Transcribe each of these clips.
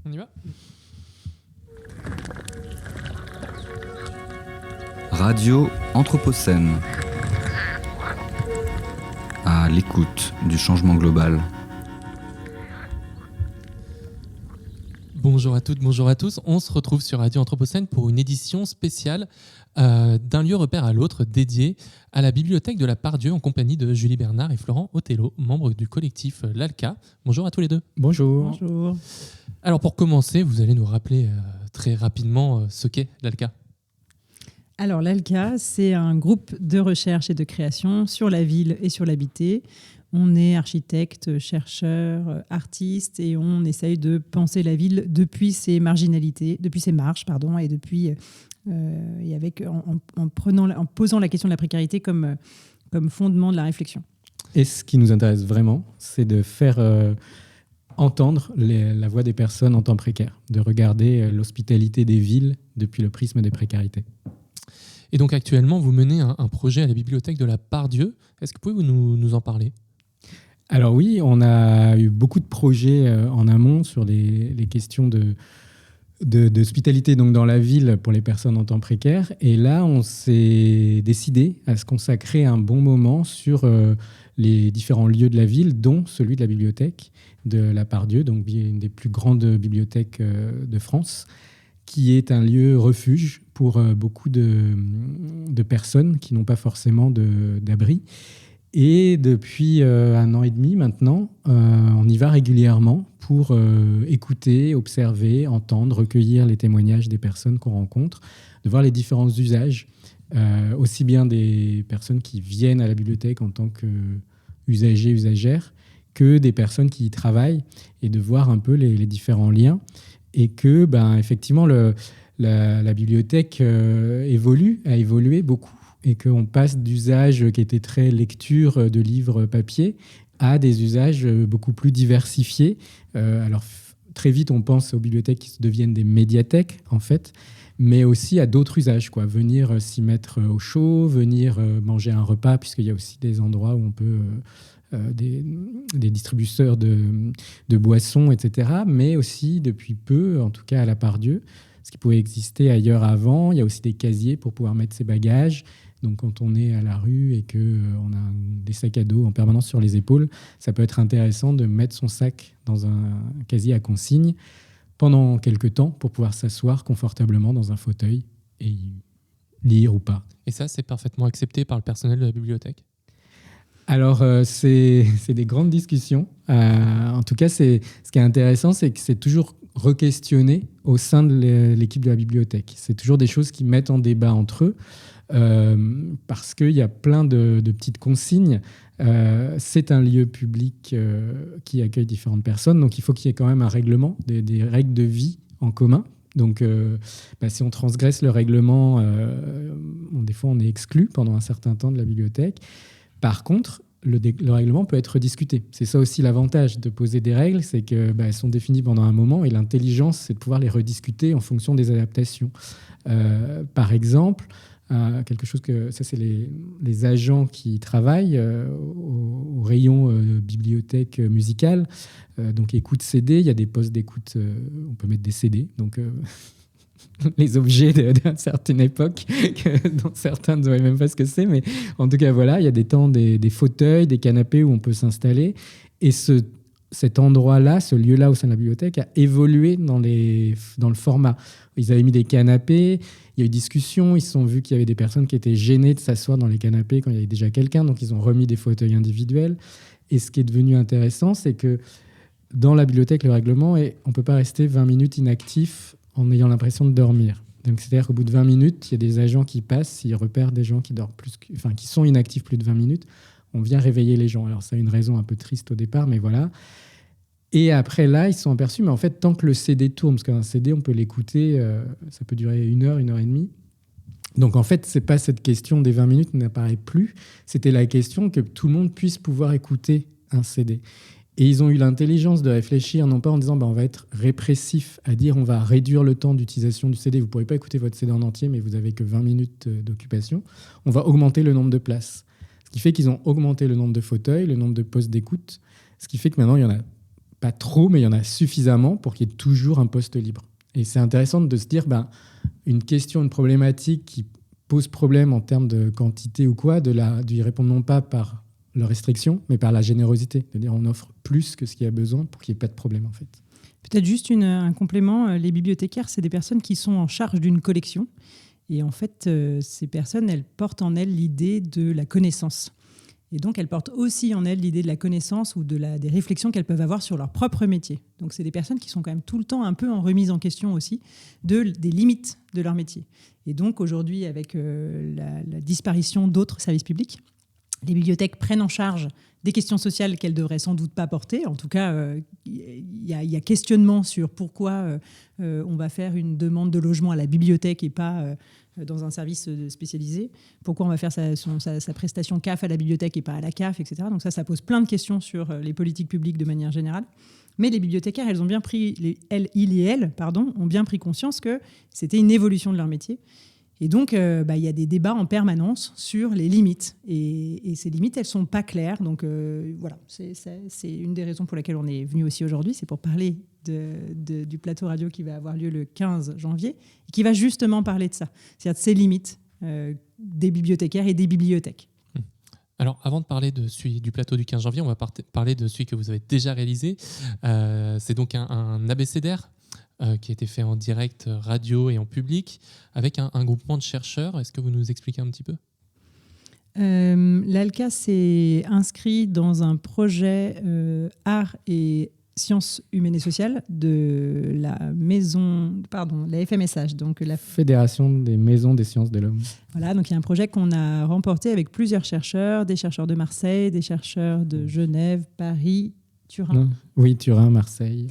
On y va ? Radio Anthropocène. À l'écoute du changement global. Bonjour à toutes, bonjour à tous. On se retrouve sur Radio Anthropocène pour une édition spéciale d'un lieu repère à l'autre dédié à la bibliothèque de la Part-Dieu en compagnie de Julie Bernard et Florent Othello, membres du collectif l'ALCA. Bonjour à tous les deux. Bonjour. Bonjour. Alors pour commencer, vous allez nous rappeler très rapidement ce qu'est l'ALCA. Alors l'ALCA, c'est un groupe de recherche et de création sur la ville et sur l'habité. On est architecte, chercheur, artiste et on essaye de penser la ville depuis ses marginalités, depuis ses marges, et depuis et avec en posant la question de la précarité comme fondement de la réflexion. Et ce qui nous intéresse vraiment, c'est de faire entendre la voix des personnes en temps précaire, de regarder l'hospitalité des villes depuis le prisme des précarités. Et donc actuellement, vous menez un projet à la bibliothèque de la Part-Dieu. Est-ce que vous pouvez nous en parler ? Alors oui, on a eu beaucoup de projets en amont sur les questions d'hospitalité donc dans la ville pour les personnes en temps précaire. Et là, on s'est décidé à se consacrer un bon moment sur les différents lieux de la ville, dont celui de la bibliothèque de la Part-Dieu, donc une des plus grandes bibliothèques de France, qui est un lieu refuge pour beaucoup de personnes qui n'ont pas forcément d'abri. Et depuis 1 an et demi maintenant, on y va régulièrement pour écouter, observer, entendre, recueillir les témoignages des personnes qu'on rencontre, de voir les différents usages, aussi bien des personnes qui viennent à la bibliothèque en tant qu'usagers, usagères, que des personnes qui y travaillent, et de voir un peu les différents liens. Et que, effectivement, la bibliothèque a évolué beaucoup, et qu'on passe d'usages qui étaient très lecture de livres papier à des usages beaucoup plus diversifiés. Alors, très vite, on pense aux bibliothèques qui deviennent des médiathèques, en fait, mais aussi à d'autres usages, quoi. Venir s'y mettre au chaud, venir manger un repas, puisqu'il y a aussi des endroits où on peut... des distributeurs de boissons, etc. Mais aussi, depuis peu, en tout cas à la Part-Dieu, ce qui pouvait exister ailleurs avant. Il y a aussi des casiers pour pouvoir mettre ses bagages. Donc, quand on est à la rue et qu'on a des sacs à dos en permanence sur les épaules, ça peut être intéressant de mettre son sac dans un casier à consigne pendant quelques temps pour pouvoir s'asseoir confortablement dans un fauteuil et lire ou pas. Et ça, c'est parfaitement accepté par le personnel de la bibliothèque ? Alors, c'est des grandes discussions. En tout cas, ce qui est intéressant, c'est que c'est toujours re-questionné au sein de l'équipe de la bibliothèque. C'est toujours des choses qui mettent en débat entre eux, parce qu'il y a plein de petites consignes. C'est un lieu public qui accueille différentes personnes, donc il faut qu'il y ait quand même un règlement, des règles de vie en commun. Donc, si on transgresse le règlement, des fois on est exclu pendant un certain temps de la bibliothèque. Par contre, le règlement peut être discuté. C'est ça aussi l'avantage de poser des règles, c'est qu'elles sont définies pendant un moment, et l'intelligence, c'est de pouvoir les rediscuter en fonction des adaptations. Par exemple, quelque chose que... Ça, c'est les agents qui travaillent au rayon bibliothèque musicale. Donc, écoute CD, il y a des postes d'écoute, on peut mettre des CD, donc... les objets d'une certaine époque dont certains ne sauraient même pas ce que c'est, mais en tout cas voilà, il y a des temps, des fauteuils, des canapés où on peut s'installer, et cet endroit-là, ce lieu-là au sein de la bibliothèque a évolué dans le format. Ils avaient mis des canapés, il y a eu discussion, ils se sont vus qu'il y avait des personnes qui étaient gênées de s'asseoir dans les canapés quand il y avait déjà quelqu'un, donc ils ont remis des fauteuils individuels. Et ce qui est devenu intéressant, c'est que dans la bibliothèque, le règlement est on ne peut pas rester 20 minutes inactif en ayant l'impression de dormir. Donc, c'est-à-dire qu'au bout de 20 minutes, il y a des agents qui passent, ils repèrent des gens qui dorment qui sont inactifs plus de 20 minutes, on vient réveiller les gens. Alors, ça a une raison un peu triste au départ, mais voilà. Et après, là, ils se sont aperçus, mais en fait, tant que le CD tourne, parce qu'un CD, on peut l'écouter, ça peut durer 1 heure, 1 heure et demie. Donc, en fait, c'est pas cette question des 20 minutes qui n'apparaît plus, c'était la question que tout le monde puisse pouvoir écouter un CD. Et ils ont eu l'intelligence de réfléchir, non pas en disant on va être répressif, à dire on va réduire le temps d'utilisation du CD, vous ne pourrez pas écouter votre CD en entier, mais vous n'avez que 20 minutes d'occupation. On va augmenter le nombre de places. Ce qui fait qu'ils ont augmenté le nombre de fauteuils, le nombre de postes d'écoute, ce qui fait que maintenant il y en a pas trop, mais il y en a suffisamment pour qu'il y ait toujours un poste libre. Et c'est intéressant de se dire, une question, une problématique qui pose problème en termes de quantité ou quoi, d'y répondre non pas par la restriction, mais par la générosité. C'est-à-dire on offre plus que ce qu'il y a besoin pour qu'il n'y ait pas de problème, en fait. Peut-être juste un complément. Les bibliothécaires, c'est des personnes qui sont en charge d'une collection. Et en fait, ces personnes, elles portent en elles l'idée de la connaissance. Et donc, elles portent aussi en elles l'idée de la connaissance ou des réflexions qu'elles peuvent avoir sur leur propre métier. Donc, c'est des personnes qui sont quand même tout le temps un peu en remise en question aussi des limites de leur métier. Et donc, aujourd'hui, avec la disparition d'autres services publics, les bibliothèques prennent en charge des questions sociales qu'elles ne devraient sans doute pas porter. En tout cas, il y a questionnement sur pourquoi on va faire une demande de logement à la bibliothèque et pas dans un service spécialisé. Pourquoi on va faire sa prestation CAF à la bibliothèque et pas à la CAF, etc. Donc ça pose plein de questions sur les politiques publiques de manière générale. Mais les bibliothécaires, elles ont bien pris, elles ont bien pris conscience que c'était une évolution de leur métier. Et donc, il y a des débats en permanence sur les limites. Et ces limites, elles ne sont pas claires. Donc, voilà, c'est une des raisons pour lesquelles on est venu aussi aujourd'hui. C'est pour parler du plateau radio qui va avoir lieu le 15 janvier et qui va justement parler de ça, c'est-à-dire de ces limites des bibliothécaires et des bibliothèques. Alors, avant de parler de celui du plateau du 15 janvier, on va parler de celui que vous avez déjà réalisé. C'est donc un abécédaire qui a été fait en direct radio et en public avec un groupement de chercheurs. Est-ce que vous nous expliquez un petit peu ? L'ALCA s'est inscrit dans un projet art et sciences humaines et sociales de la FMSH, donc la Fédération des maisons des sciences de l'homme. Voilà, donc il y a un projet qu'on a remporté avec plusieurs chercheurs, des chercheurs de Marseille, des chercheurs de Genève, Paris, Turin. Oui, Turin, Marseille.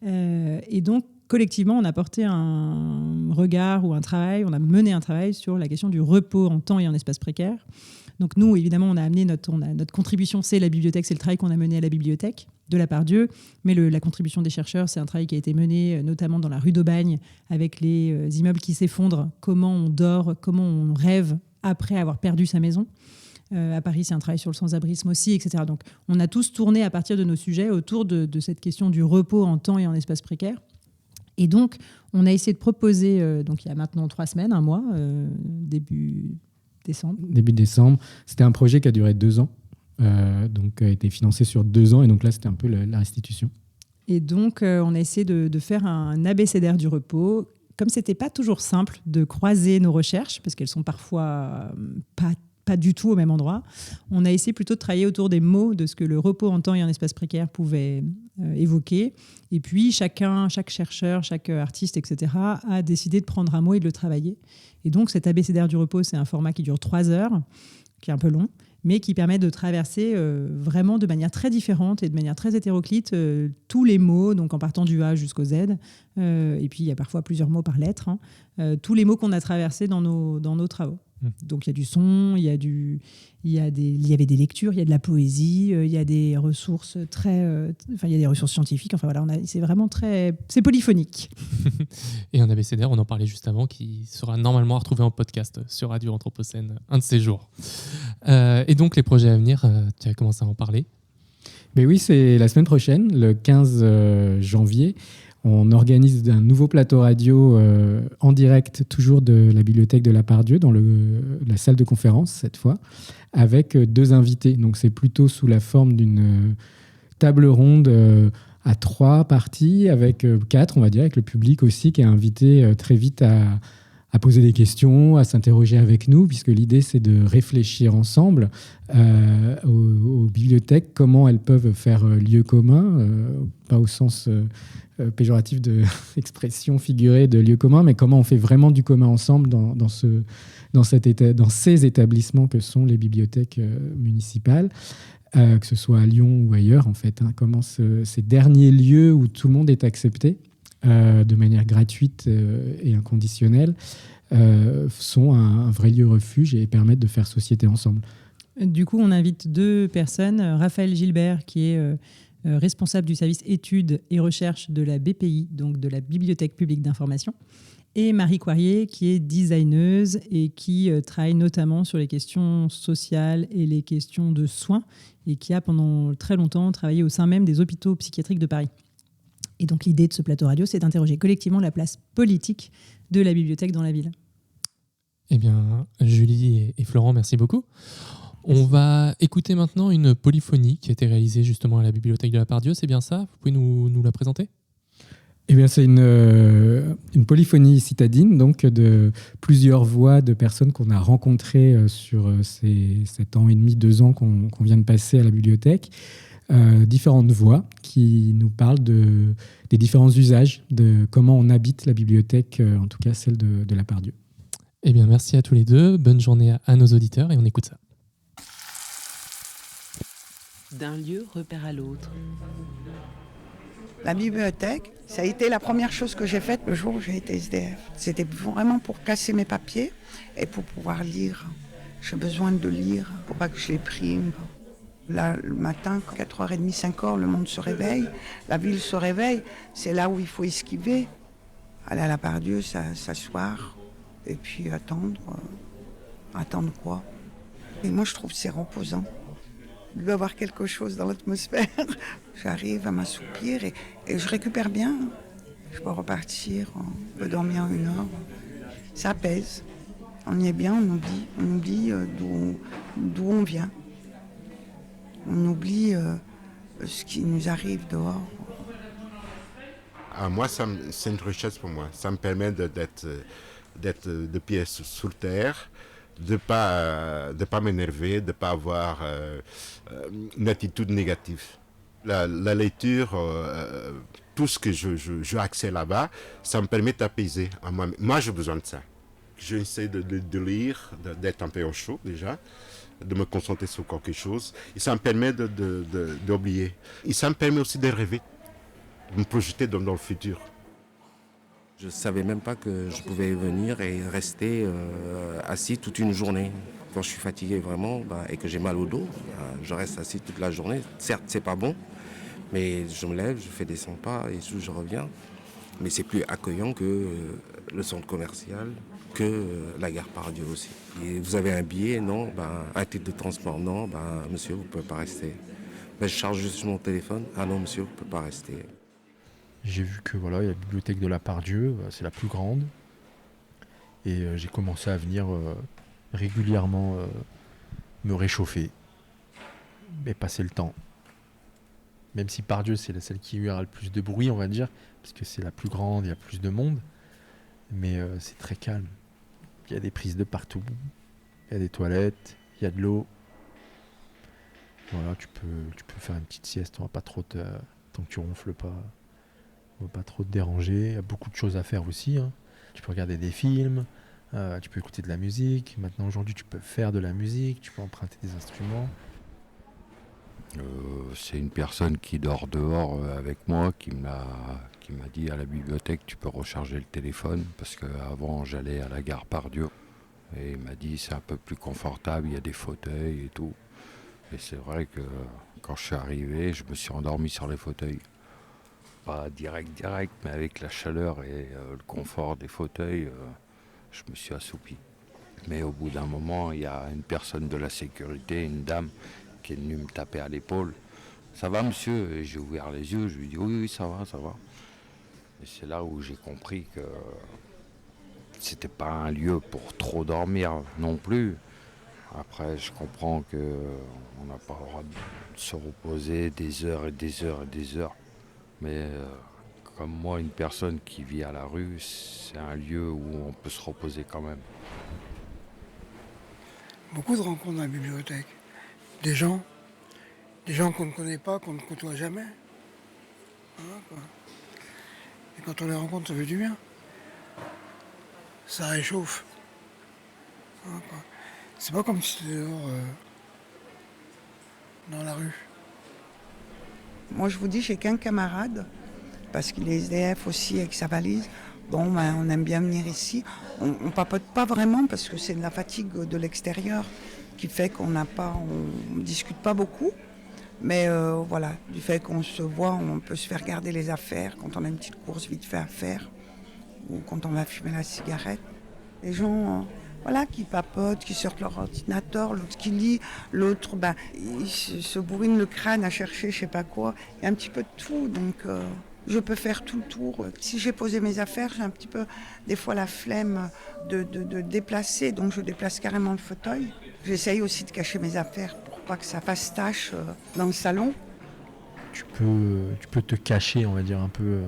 Et donc, collectivement, on a porté un regard ou un travail, on a mené un travail sur la question du repos en temps et en espace précaire. Donc nous, évidemment, on a amené notre contribution, c'est la bibliothèque, c'est le travail qu'on a mené à la bibliothèque de la Pardieu. Mais la contribution des chercheurs, c'est un travail qui a été mené notamment dans la rue d'Aubagne avec les immeubles qui s'effondrent, comment on dort, comment on rêve après avoir perdu sa maison. À Paris, c'est un travail sur le sans-abrisme aussi, etc. Donc on a tous tourné à partir de nos sujets autour de cette question du repos en temps et en espace précaire. Et donc, on a essayé de proposer, donc il y a maintenant 3 semaines, un mois, début décembre. Début décembre. C'était un projet qui a duré 2 ans, donc a été financé sur 2 ans, et donc là, c'était un peu la restitution. Et donc, on a essayé de faire un abécédaire du repos. Comme ce n'était pas toujours simple de croiser nos recherches, parce qu'elles sont parfois pas du tout au même endroit, on a essayé plutôt de travailler autour des mots, de ce que le repos en temps et en espace précaire pouvait évoquer. Et puis, chaque chercheur, chaque artiste, etc., a décidé de prendre un mot et de le travailler. Et donc, cet abécédaire du repos, c'est un format qui dure 3 heures, qui est un peu long, mais qui permet de traverser vraiment de manière très différente et de manière très hétéroclite tous les mots, donc en partant du A jusqu'au Z. Et puis, il y a parfois plusieurs mots par lettre. Tous les mots qu'on a traversés dans nos travaux. Donc il y a du son, il y avait des lectures, il y a de la poésie, il y a des ressources il y a des ressources scientifiques. Enfin voilà, c'est polyphonique. Et un abécédaire, on en parlait juste avant, qui sera normalement à retrouver en podcast sur Radio Anthropocène un de ces jours. Et donc les projets à venir, tu as commencé à en parler. Mais oui, c'est la semaine prochaine, le 15 janvier. On organise un nouveau plateau radio en direct, toujours de la bibliothèque de la Pardieu, dans la salle de conférence cette fois, avec 2 invités. Donc c'est plutôt sous la forme d'une table ronde à 3 parties, avec 4, on va dire, avec le public aussi, qui est invité très vite à poser des questions, à s'interroger avec nous, puisque l'idée, c'est de réfléchir ensemble aux bibliothèques, comment elles peuvent faire lieu commun, pas au sens péjoratif de l'expression figurée de lieu commun, mais comment on fait vraiment du commun ensemble dans ces établissements que sont les bibliothèques municipales, que ce soit à Lyon ou ailleurs, en fait. Comment ces derniers lieux où tout le monde est accepté de manière gratuite et inconditionnelle, sont un vrai lieu refuge et permettent de faire société ensemble. Du coup, on invite 2 personnes. Raphaël Gilbert, qui est responsable du service études et recherche de la BPI, donc de la Bibliothèque publique d'information, et Marie Coirier, qui est designeuse et qui travaille notamment sur les questions sociales et les questions de soins, et qui a pendant très longtemps travaillé au sein même des hôpitaux psychiatriques de Paris. Et donc l'idée de ce plateau radio, c'est d'interroger collectivement la place politique de la bibliothèque dans la ville. Eh bien, Julie et Florent, merci beaucoup. On va écouter maintenant une polyphonie qui a été réalisée justement à la bibliothèque de la Part-Dieu, c'est bien ça ? Vous pouvez nous la présenter ? Eh bien, c'est une polyphonie citadine, donc de plusieurs voix de personnes qu'on a rencontrées sur ces 7 ans et demi, 2 ans qu'on vient de passer à la bibliothèque. Différentes voix qui nous parlent des différents usages, de comment on habite la bibliothèque, en tout cas celle de la Part-Dieu. Eh bien, merci à tous les deux. Bonne journée à nos auditeurs et on écoute ça. D'un lieu repère à l'autre. La bibliothèque, ça a été la première chose que j'ai faite le jour où j'ai été SDF. C'était vraiment pour casser mes papiers et pour pouvoir lire. J'ai besoin de lire pour pas que je les prime. Là, le matin, 4h30, 5h, le monde se réveille, la ville se réveille. C'est là où il faut esquiver. Aller à la Part-Dieu, s'asseoir et puis attendre. Attendre quoi ? Et moi, je trouve que c'est reposant. Il doit y avoir quelque chose dans l'atmosphère. J'arrive à m'assoupir et je récupère bien. Je peux repartir, on peut dormir 1 heure. Ça apaise. On y est bien, on oublie d'où on vient. On oublie ce qui nous arrive dehors. Moi, c'est une richesse pour moi. Ça me permet d'être de pied sur terre, de pas m'énerver, de pas avoir une attitude négative. La lecture, tout ce que j'ai accès là-bas, ça me permet d'apaiser. Moi, j'ai besoin de ça. J'essaie de lire, d'être un peu au chaud déjà, de me concentrer sur quelque chose. Et ça me permet d'oublier. Et ça me permet aussi de rêver, de me projeter dans le futur. Je ne savais même pas que je pouvais venir et rester assis toute une journée. Quand je suis fatigué vraiment et que j'ai mal au dos, je reste assis toute la journée. Certes, c'est pas bon, mais je me lève, je fais des 100 pas et je reviens. Mais c'est plus accueillant que le centre commercial, que la gare Part-Dieu aussi. Et vous avez un billet, non, un titre de transport, non, monsieur, vous ne pouvez pas rester. Je charge juste mon téléphone, ah non, monsieur, vous ne pouvez pas rester. J'ai vu que il y a la bibliothèque de la Part-Dieu, c'est la plus grande. Et j'ai commencé à venir régulièrement me réchauffer, mais passer le temps. Même si Part-Dieu, c'est celle qui aura le plus de bruit, on va dire, parce que c'est la plus grande, il y a plus de monde. Mais c'est très calme. Il y a des prises de partout. Il y a des toilettes, il y a de l'eau. Voilà, tu peux faire une petite sieste, on va pas trop tant que tu ronfles pas. On va pas trop te déranger. Il y a beaucoup de choses à faire aussi. Hein. Tu peux regarder des films, tu peux écouter de la musique. Maintenant, aujourd'hui, tu peux faire de la musique, tu peux emprunter des instruments. C'est une personne qui dort dehors avec moi qui m'a dit à la bibliothèque tu peux recharger le téléphone parce qu'avant j'allais à la gare Part-Dieu et il m'a dit c'est un peu plus confortable, il y a des fauteuils et tout. Et c'est vrai que quand je suis arrivé, je me suis endormi sur les fauteuils. Pas direct, mais avec la chaleur et le confort des fauteuils, je me suis assoupi. Mais au bout d'un moment, il y a une personne de la sécurité, une dame, qui est venue me taper à l'épaule. « Ça va, monsieur ?» Et j'ai ouvert les yeux, je lui ai dit « Oui, ça va, ça va. » Et c'est là où j'ai compris que c'était pas un lieu pour trop dormir non plus. Après, je comprends qu'on n'a pas le droit de se reposer des heures et des heures et des heures. Mais comme moi, une personne qui vit à la rue, c'est un lieu où on peut se reposer quand même. Beaucoup de rencontres dans la bibliothèque. Des gens qu'on ne connaît pas, qu'on ne côtoie jamais. Voilà, quoi. Et quand on les rencontre, ça fait du bien. Ça réchauffe. Voilà, quoi. C'est pas comme si c'était dehors, dans la rue. Moi, je vous dis, j'ai qu'un camarade, parce qu'il est SDF aussi avec sa valise. Bon, on aime bien venir ici. On papote pas vraiment parce que c'est de la fatigue de l'extérieur qui fait qu'on ne discute pas beaucoup. Mais voilà, du fait qu'on se voit, on peut se faire garder les affaires quand on a une petite course vite fait à faire ou quand on va fumer la cigarette. Les gens voilà, qui papotent, qui sortent leur ordinateur, l'autre qui lit, l'autre il se bourrine le crâne à chercher je sais pas quoi. Il y a un petit peu de tout, donc je peux faire tout le tour. Si j'ai posé mes affaires, j'ai un petit peu des fois la flemme de déplacer, donc je déplace carrément le fauteuil. J'essaye aussi de cacher mes affaires pour pas que ça fasse tache dans le salon. Tu peux te cacher, on va dire, un peu,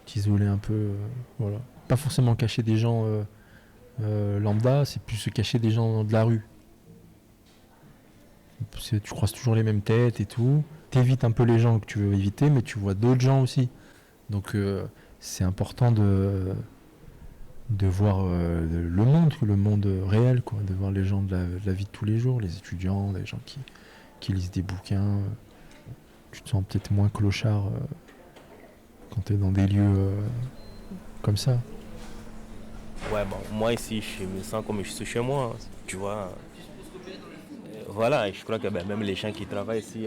t'isoler un peu, voilà. Pas forcément cacher des gens lambda, c'est plus se cacher des gens de la rue. Tu croises toujours les mêmes têtes et tout. T'évites un peu les gens que tu veux éviter, mais tu vois d'autres gens aussi. Donc c'est important de voir le monde réel, quoi, de voir les gens de la vie de tous les jours, les étudiants, les gens qui lisent des bouquins. Tu te sens peut-être moins clochard quand tu es dans des lieux comme ça. Ouais, bon, moi ici, je me sens comme je suis chez moi, tu vois. Voilà, je crois que même les gens qui travaillent ici,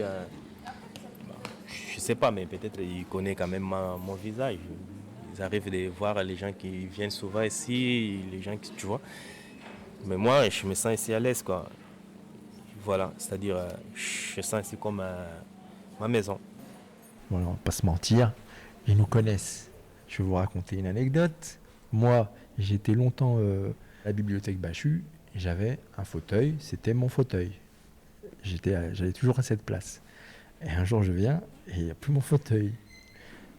je sais pas, mais peut-être ils connaissent quand même mon visage. Ils arrivent de voir les gens qui viennent souvent ici, les gens qui, tu vois. Mais moi, je me sens ici à l'aise, quoi. Voilà, c'est-à-dire, je sens ici comme ma maison. Voilà, on va pas se mentir, ils nous connaissent. Je vais vous raconter une anecdote. Moi, j'étais longtemps à la bibliothèque Bachu, j'avais un fauteuil, c'était mon fauteuil. J'allais toujours à cette place. Et un jour, je viens et il n'y a plus mon fauteuil.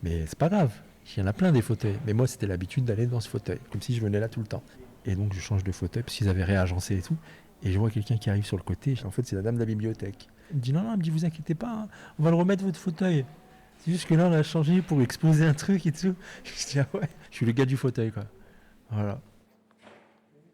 Mais c'est pas grave, il y en a plein des fauteuils. Mais moi, c'était l'habitude d'aller dans ce fauteuil, comme si je venais là tout le temps. Et donc, je change de fauteuil parce qu'ils avaient réagencé et tout. Et je vois quelqu'un qui arrive sur le côté. En fait, c'est la dame de la bibliothèque. Elle me dit non, elle me dit, vous inquiétez pas, hein, on va le remettre votre fauteuil. C'est juste que là, on a changé pour exposer un truc et tout. Je dis ah ouais, je suis le gars du fauteuil, quoi. Voilà.